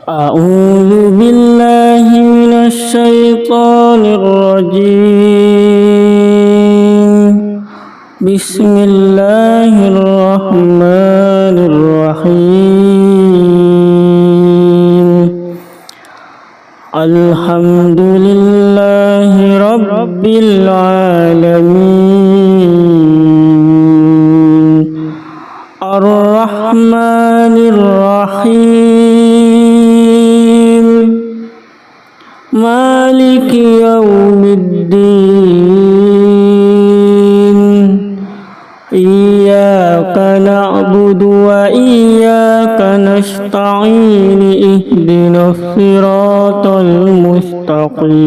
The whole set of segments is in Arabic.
أعوذ بالله من الشيطان الرجيم. بسم الله الرحمن الرحيم. الحمد لله رب العالمين الرحمن الرحيم مالك يوم الدين. إياك نعبد وإياك نستعين. اهدنا الصراط المستقيم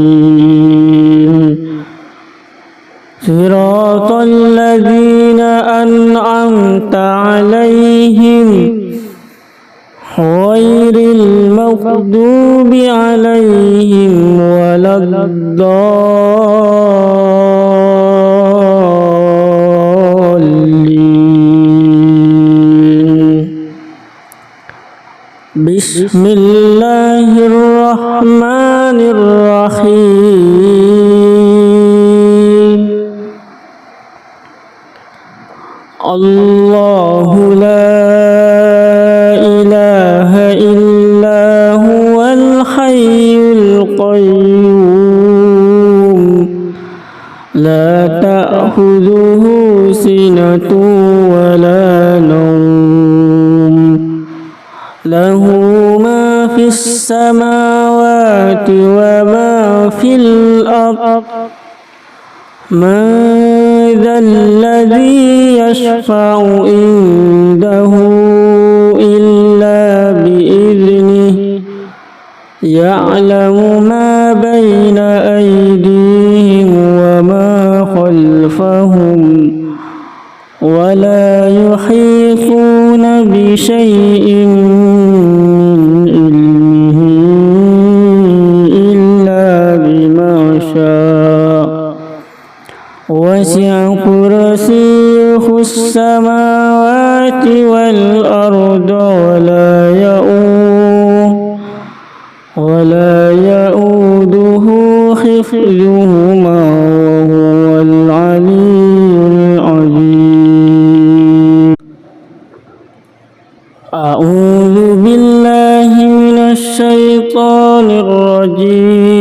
صراط الذين أنعمت عليهم غير المغضوب عليهم ولا الضالين. بسم الله الرحمن الرحيم. الله لا إله إلا هو الحي القيوم لا تأخذه سنة ولا نوم له ما في السماوات وما في الأرض. من ذا الذي يشفع عنده إلا بإذنه. يعلم ما بين أيديهم وما خلفهم ولا يحيطون بشيء من علمه إلا بما شاء. وسع كرسيه السماوات والأرض ولا يؤوده حفظهما وهو العلي العظيم. أعوذ بالله من الشيطان الرجيم.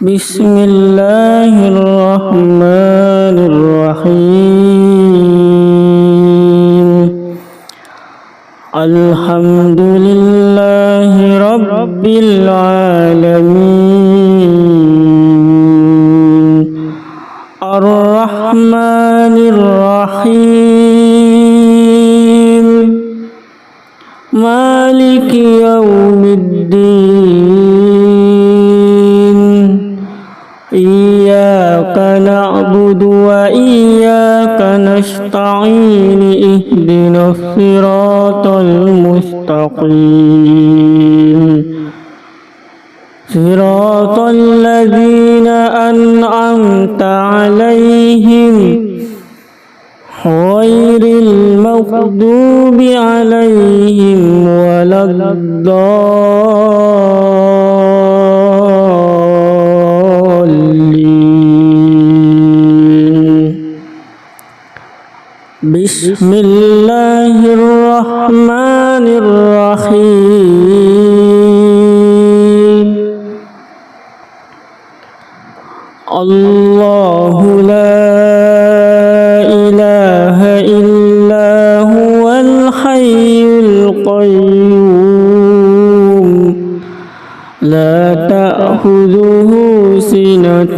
بسم الله الرحمن الرحيم. الحمد لله رب العالمين الرحمن الرحيم مالك يوم الدين. إياك نعبد وإياك نستعين. اهدنا الصراط المستقيم صراط الذين أنعمت عليهم غير المغضوب عليهم ولا الضالين. بسم الله الرحمن الرحيم. الله لا إله إلا هو الحي القيوم لا تأخذه سنة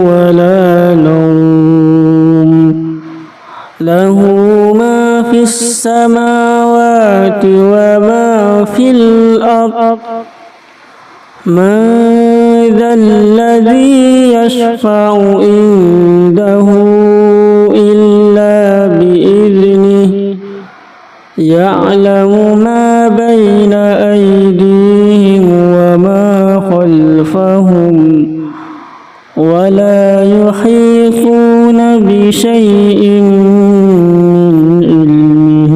ولا نوم له ما في السماوات وما في الأرض. من ذا الذي يشفع عنده إلا بإذنه. يعلم ما بين أيديهم وما خلفهم ولا يحيطون بشيء من علمه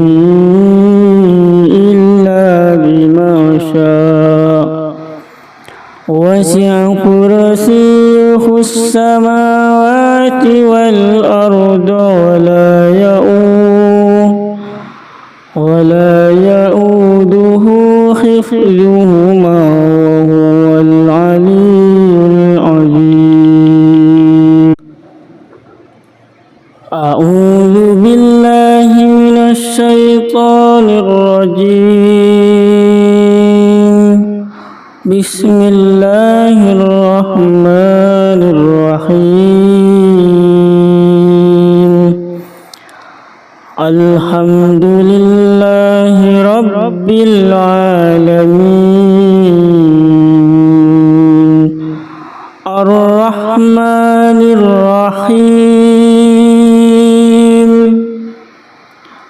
السماوات والأرض ولا يؤوده حفظهما وهو العلي العظيم. أعوذ بالله من الشيطان الرجيم. بسم الله الرحمن الرحيم. الحمد لله رب العالمين الرحمن الرحيم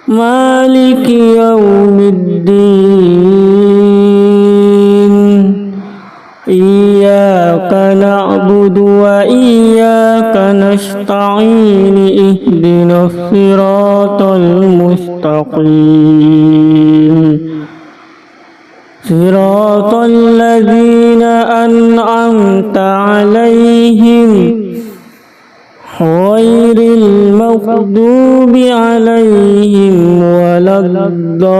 مالك يوم الدين إياك نعبد وإياك نستعين اهدنا الصراط المستقيم صراط الذين أنعمت عليهم غير المغضوب عليهم ولا الضالين.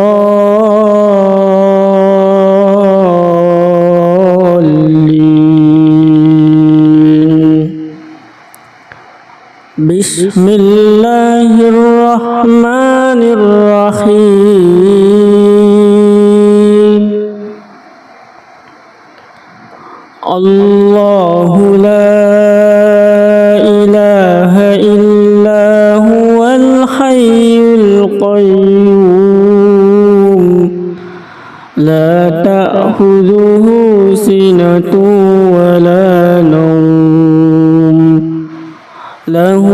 بسم الله الرحمن الرحيم. الله لا إله إلا هو الحي القيوم لا تأخذه سنة ولا نوم له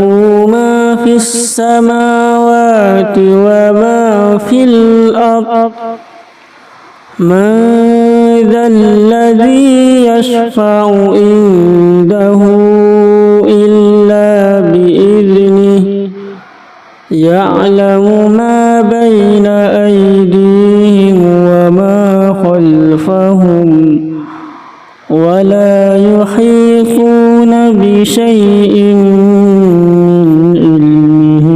ما في السماوات وما في الأرض من ذا الذي يشفع عنده إلا بإذنه يعلم ما بين أيديهم وما خلفهم ولا يحيطون بشيء من علمه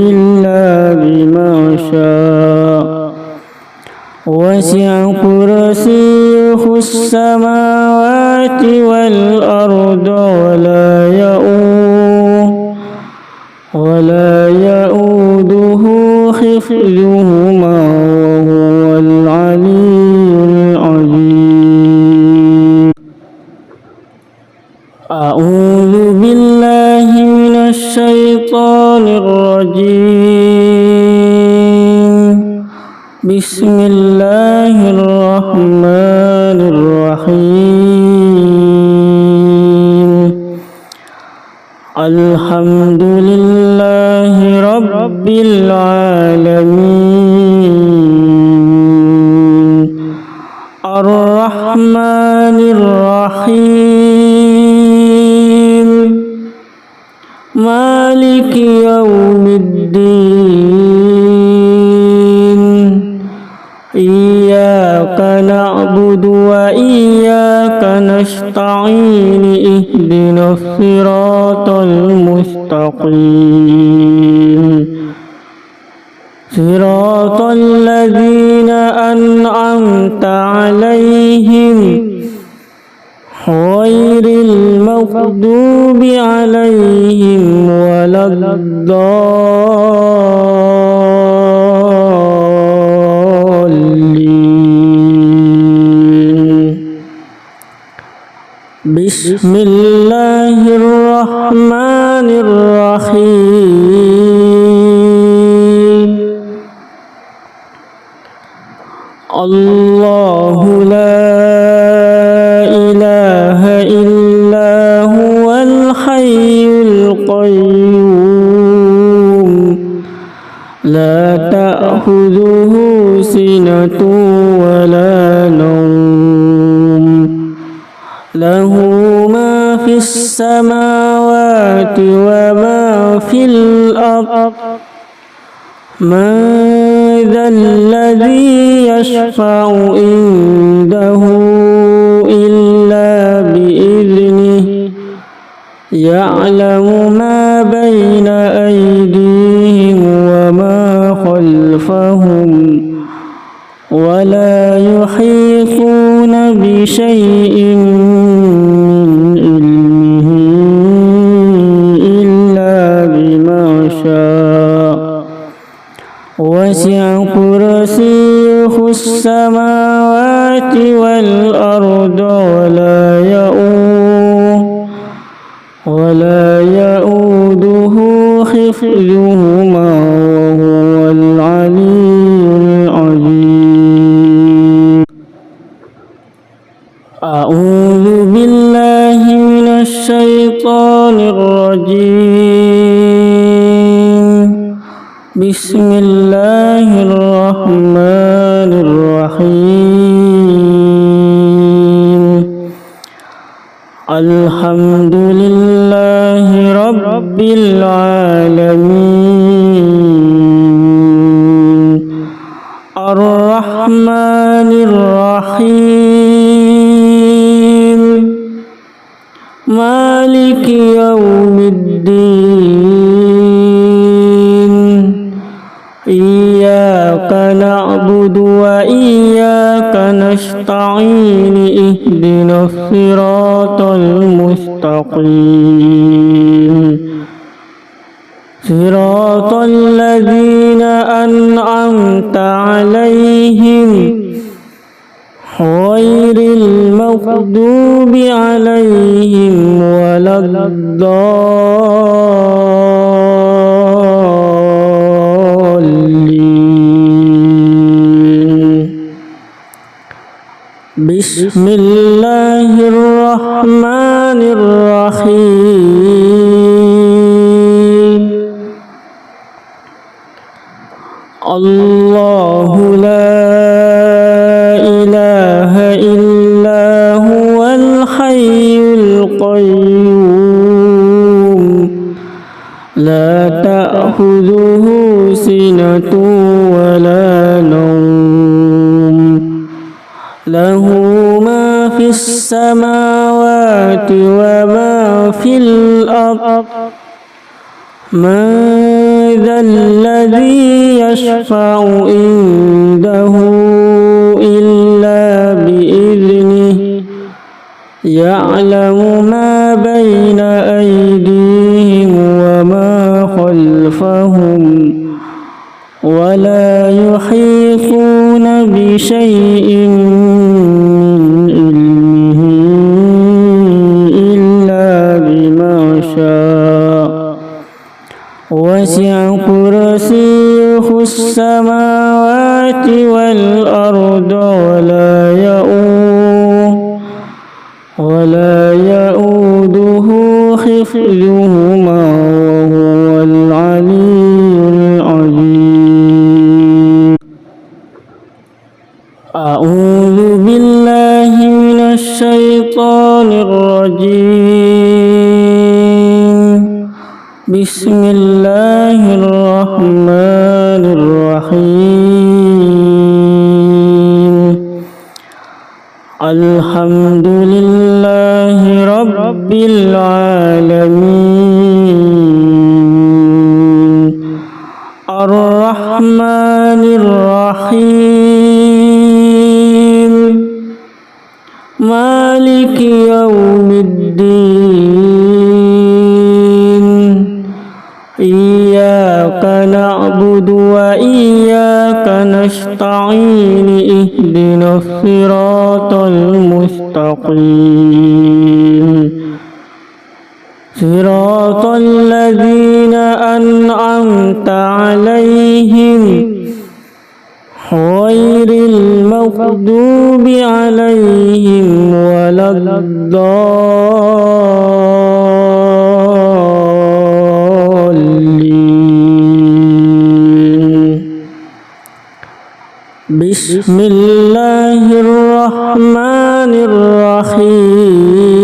إلا بما شاء وسع كرسيه السماوات والأرض ولا يؤوده حفظهما وهو العلي العظيم. أعوذ بالله من الشيطان الرجيم. بسم الله الرحمن الرحيم. الحمد لله رب العالمين الرحمن الرحيم مالك يوم الدين إياك نعبد وإياك نستعين اهدنا الصراط المستقيم صراط الذين أنعمت عليهم غير المغضوب عليهم ولا الضالين. بسم الله الرحمن الرحيم. الله لا إله إلا هو الحي القيوم لا تأخذه سنة ولا نوم له ما في السماوات وما في الأرض من ذا الذي يشفع عنده إلا بإذنه يعلم ما بين أيديهم وما خلفهم ولا يحيطون بشيء من علمه إلا بما شاء وسع كرسيه السماوات والأرض ولا يؤوده حفظهما وهو العلي العظيم. أعوذ بالله من الشيطان الرجيم. بسم الله الرحمن الرحيم. الحمد لله رب العالمين الرحمن الرحيم مالك يوم الدين إياك نعبد وإياك نستعين اهدنا الصراط المستقيم صراط الذين أنعمت عليهم غير المغضوب عليهم ولا الضالين. بسم الله الرحمن الرحيم. الله لا إله إلا هو الحي القيوم لا تأخذه سنة ولا نوم له ما في السماوات وما في الأرض من ذا الذي يشفع عنده إلا بإذنه يعلم ما بين أيديهم وما خلفهم ولا يحيطون بشيء من علمه إلا بما شاء وسع كرسيه السماوات والأرض ولا يؤوده حفظهما وهو العلي العظيم. أعوذ بالله من الشيطان الرجيم. بسم الله الرحمن الرحيم. الحمد لله رب العالمين الرحمن الرحيم مالك يوم الدين إياك نعبد وإياك نستعين اهدنا الصراط المستقيم صراط الذين أنعمت عليهم غير المغضوب عليهم ولا الضالين. بسم الله الرحمن الرحيم.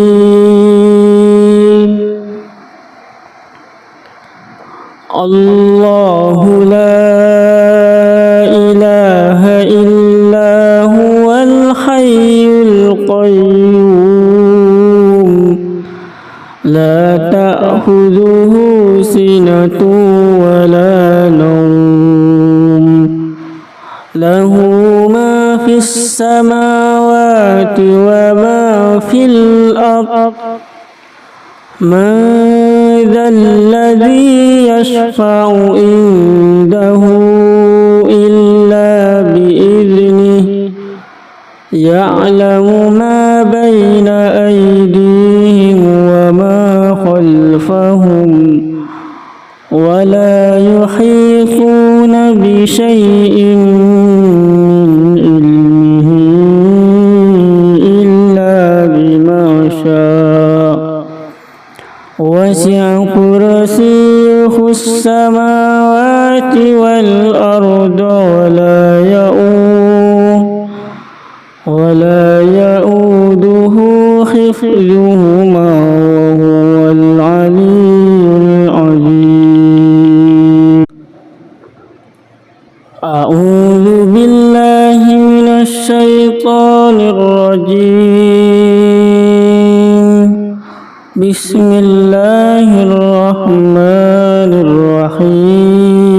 الله لا إله إلا هو الحي القيوم لا السماوات وما في الأرض من ذا الذي يشفع عنده إلا بإذنه يعلم ما بين أيديهم وما خلفهم ولا يحيطون بشيء من علمه إلا بما شاء وسع كرسيه السماوات والأرض ولا يؤوده حفظهما وهو العلي العظيم. أعوذ بالله من الشيطان الرجيم. بسم الله الرحمن الرحيم.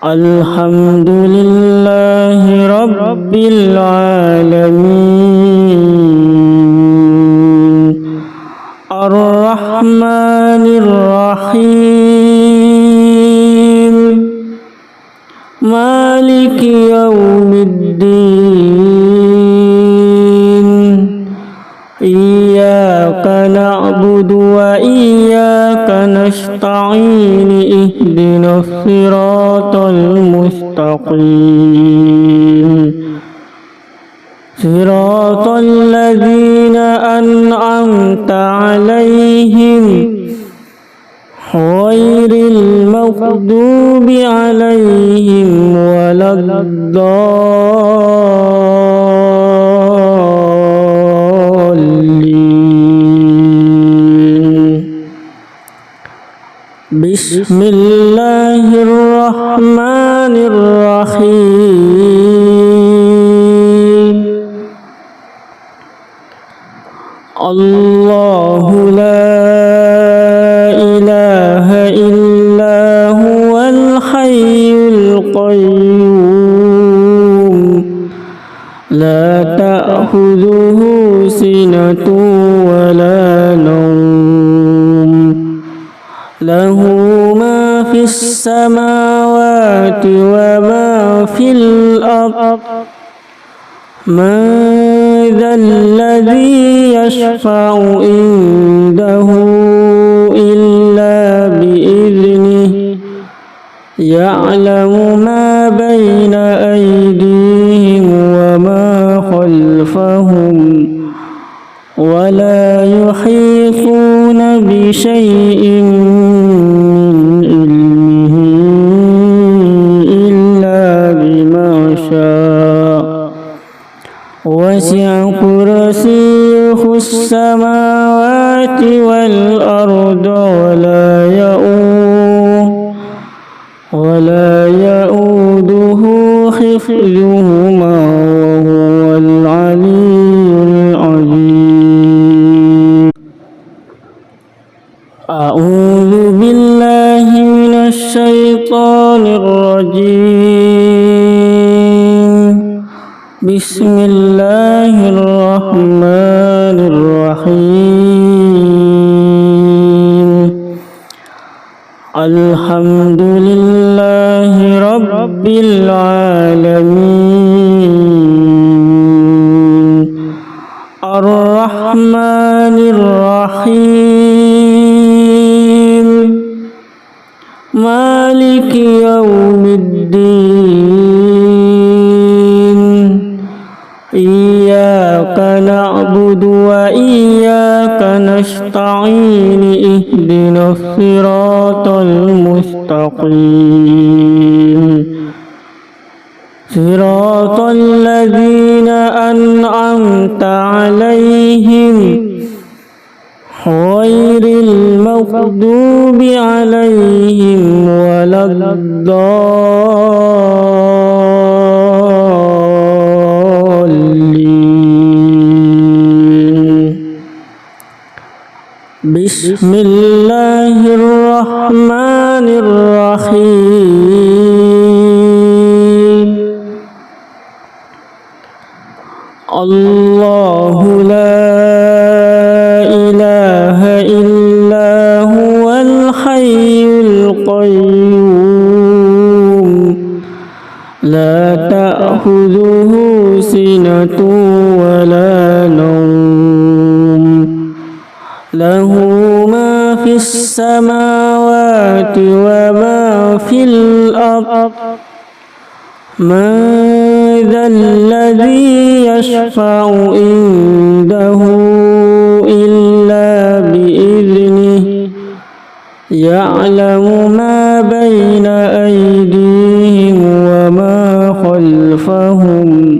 الحمد لله رب العالمين الرحمن الرحيم مالك يوم الدين إياك نعبد وإياك نستعين اهدنا الصراط المستقيم صراط الذين أنعمت عليهم غير المغضوب عليهم ولا الضالين. بسم الله الرحمن الرحيم. الله لا إله إلا هو الحي القيوم لا تأخذه سنة ولا نوم له ما في السماوات وما في الأرض من ذا الذي يشفع عنده إلا بإذنه يعلم ما بين أيديهم وما خلفهم ولا يحيطون بشيء من علمه إلا بما شاء وسع كرسيه السماوات والأرض ولا يؤوده حفظهما وهو العلي العظيم. أعوذ بالله من الشيطان الرجيم. بسم الله الرحمن الرحيم. الحمد لله رب العالمين الرحمن الرحيم مالك يوم الدين إياك نعبد وإياك نستعين اهدنا الصراط المستقيم صراط الذين أنعمت عليهم غير المغضوب عليهم ولا الضالين. بسم الله الرحمن الرحيم. الله لا إله إلا هو الحي القيوم لا تأخذه سنة ولا نوم له ما في السماوات وما في الأرض من ذا الذي يشفع عنده إلا بإذنه يعلم ما بين أيديهم وما خلفهم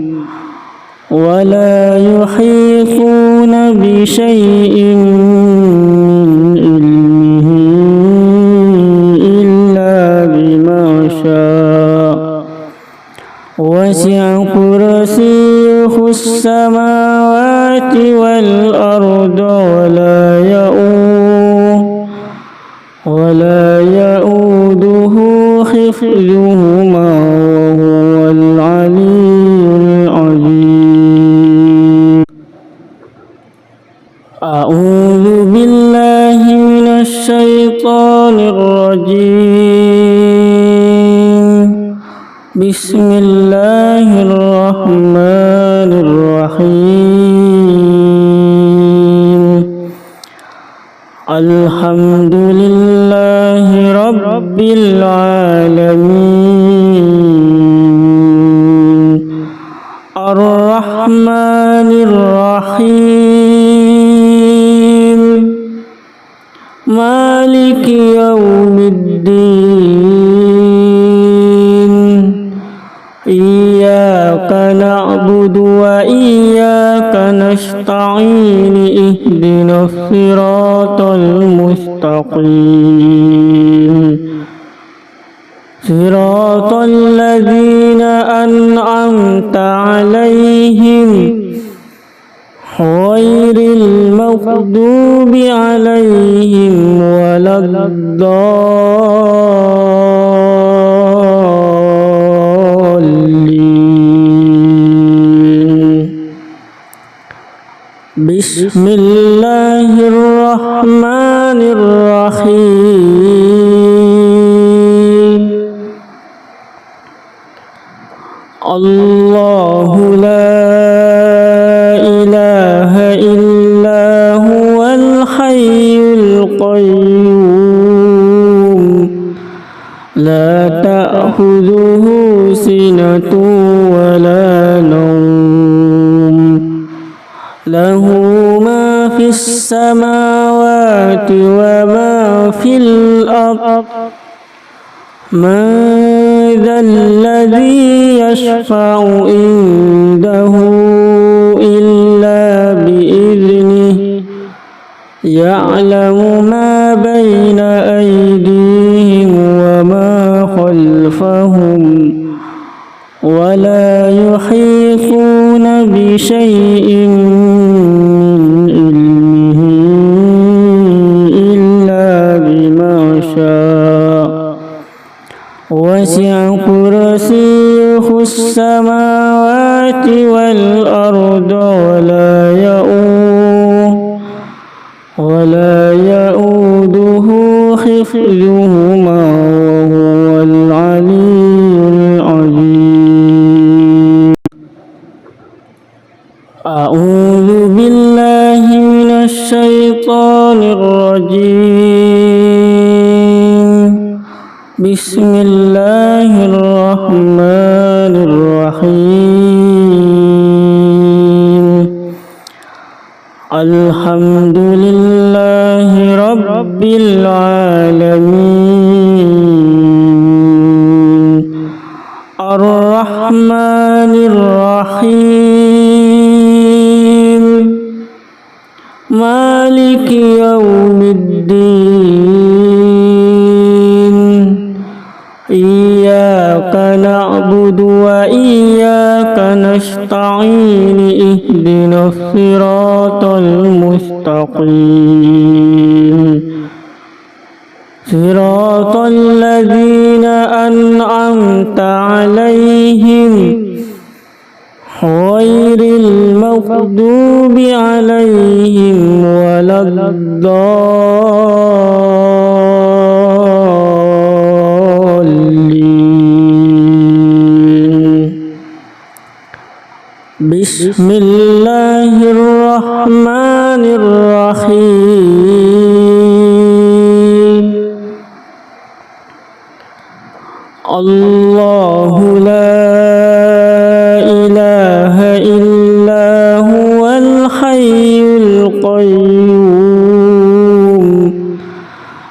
ولا يحيطون بشيء من علمه إلا بما شاء وسع كرسيه السماوات والأرض ولا يؤوده حفظهما وهو العلي العظيم أعوذ بالله من الشيطان الرجيم بسم الله الرحمن الرحيم الحمد لله رب العالمين الرحمن الرحيم مالك يوم الدين إياك نعبد وإياك نستعين اهدنا الصراط المستقيم صراط الذين أنعمت عليهم غير المغضوب عليهم ولا الضالين بسم الله الرحمن الرحيم الله لا إله إلا هو الحي القيوم لا تأخذه سنة ولا نوم له ما في السماوات وما في الأرض من ذا الذي يشفع عنده إلا بإذنه يعلم ما بين أيديهم وما خلفهم ولا يحيطون بشيء من علمه إلا بما شاء وسع كرسيه السماوات والأرض ولا يؤوده حفظهما وهو العلي العظيم أعوذ بالله من الشيطان الرجيم بسم الله الرحمن الرحيم الحمد لله رب العالمين الرحمن الرحيم مالك يوم الدين إياك نعبد وإياك نستعين اهدنا الصراط المستقيم صراط الذين أنعمت عليهم غير المغضوب المغضوب عليهم ولا الضالين بسم الله الرحمن الرحيم الله لا إله إلا هو الحي القيوم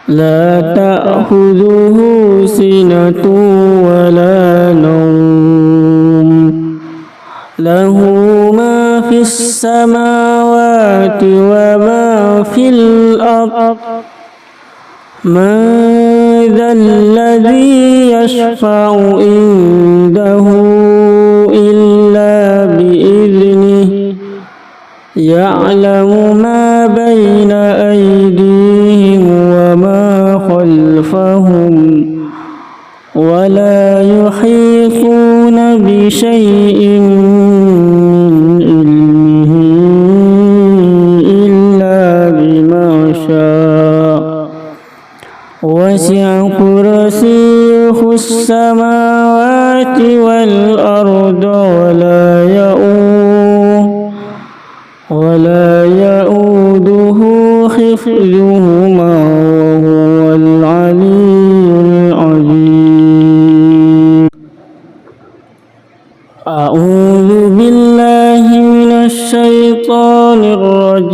لا تأخذه سنة ولا نوم له ما في السماوات وما في الأرض من ذا الذي يشفع عنده إلا بإذنه يعلم ما بين أيديهم وما خلفهم ولا يحيطون بشيء من علمه إلا بما شاء وسع كرسيه السماوات والأرض ولا يؤوده حفظهما وهو العلي العظيم أعوذ بالله من الشيطان الرجيم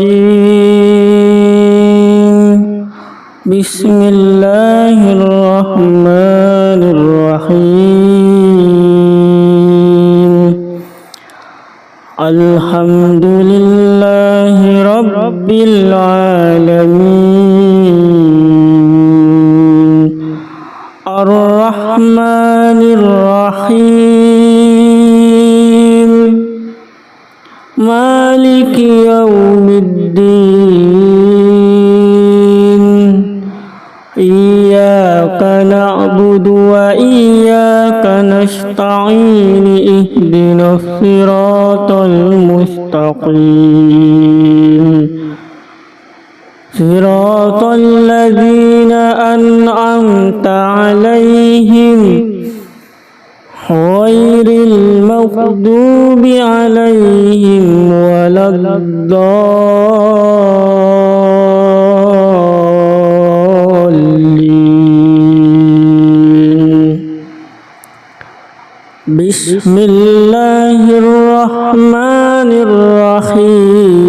بسم الله الرحمن الرحيم الحمد لله رب العالمين الرحمن الرحيم مالك يوم الدين إياك نعبد وإياك نستعين اهدنا الصراط المستقيم صراط الذين أنعمت عليهم غير المغضوب عليهم ولا الضالين بسم الله الرحمن الرحيم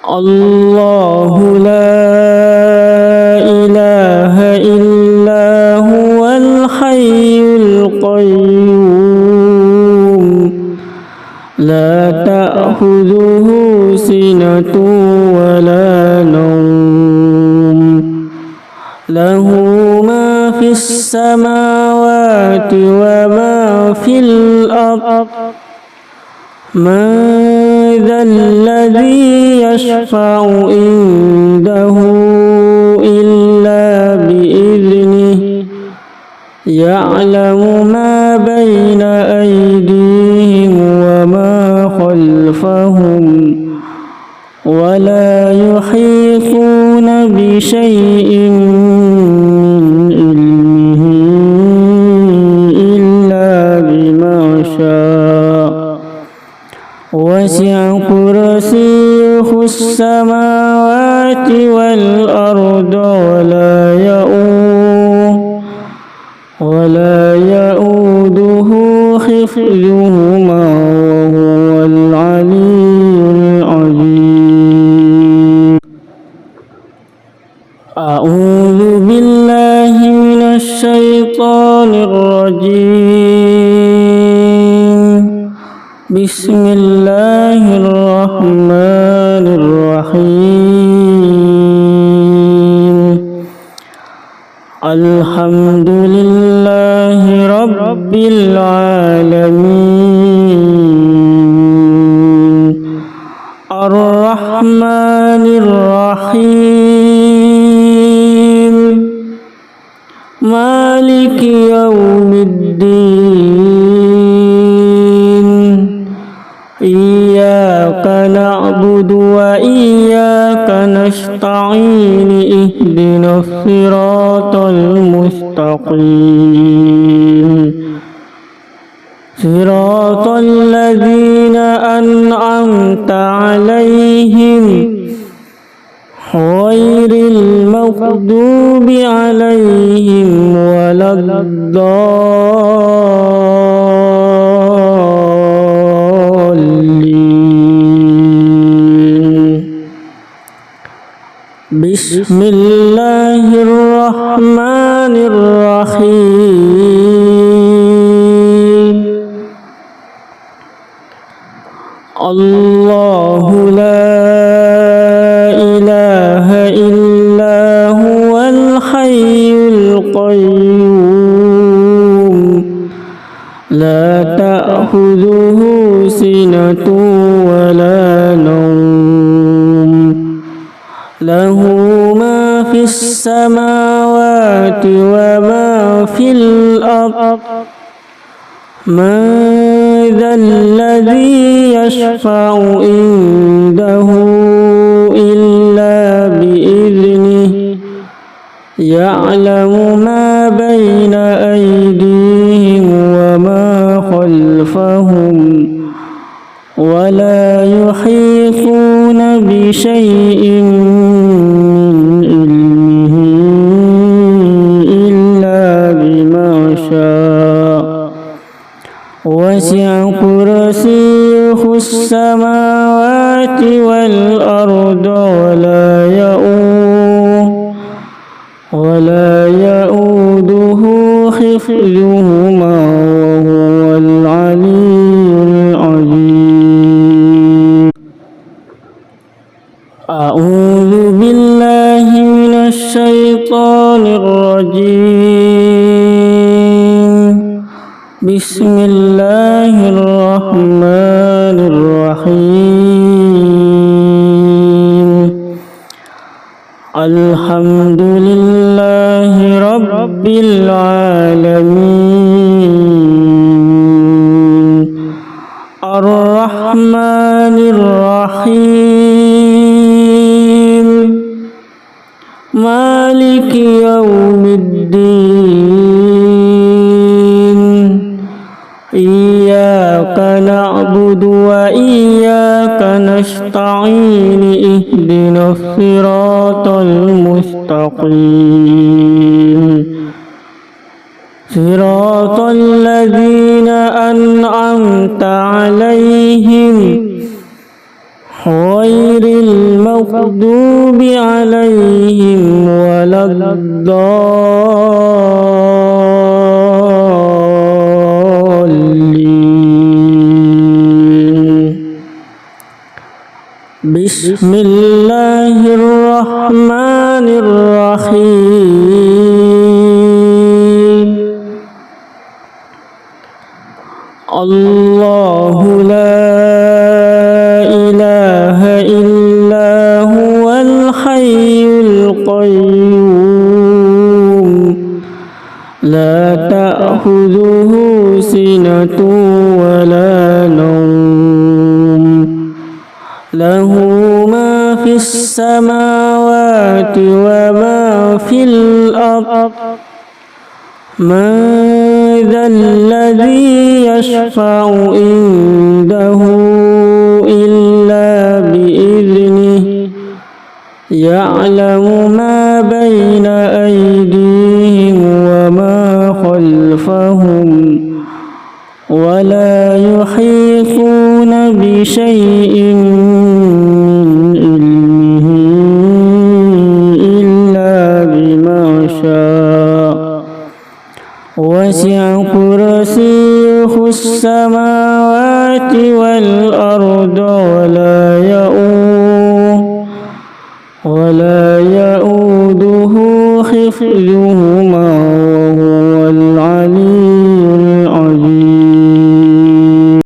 الله لا إله إلا هو الحي القيوم لا تأخذه سنة ولا نوم له ما في السماوات وما في الأرض من ذا الذي يشفع عنده إلا بإذنه يعلم ما بين أيديهم وما خلفهم ولا يحيطون بشيء من علمه إلا بما شاء وسع كرسيه السماوات والأرض ولا يؤوده حفظهما وهو العلي العظيم أعوذ بالله من الشيطان الرجيم بسم الله الرحمن الرحيم الحمد لله رب العالمين الرحمن الرحيم مالك يوم الدين نستعين اهدنا الصراط المستقيم صراط الذين أنعمت عليهم غير المغضوب عليهم ولا الضالين بسم الله الرحمن الرحيم الله لا إله إلا هو الحي القيوم لا تأخذه سنة ولا نوم له ما في السماوات وما في الأرض من ذا الذي يشفع عنده إلا بإذنه يعلم ما بين أيديهم وما خلفهم ولا يحيطون بشيء من علمه إلا بما شاء وسع كرسيه السماوات والأرض ولا يؤوده حفظهما وهو العلي العظيم أعوذ بالله من الشيطان الرجيم بسم الله الرحمن الرحيم الحمد لله رب العالمين الرحمن الرحيم مالك يوم الدين إياك نعبد وإياك نستعين اهدنا الصراط المستقيم صراط الذين أنعمت عليهم غير المغضوب عليهم ولا الضالين بسم الله الرحمن الرحيم الله لا إله إلا هو الحي القيوم لا تأخذه سنة ولا نوم له ما في السماوات وما في الأرض من ذا الذي يشفع عنده إلا بإذنه يعلم ما بين أيديهم وما خلفهم ولا يحيطون بشيء من علمه إلا بما شاء وسع كرسيه السماوات والأرض ولا يؤوده حفظهما وهو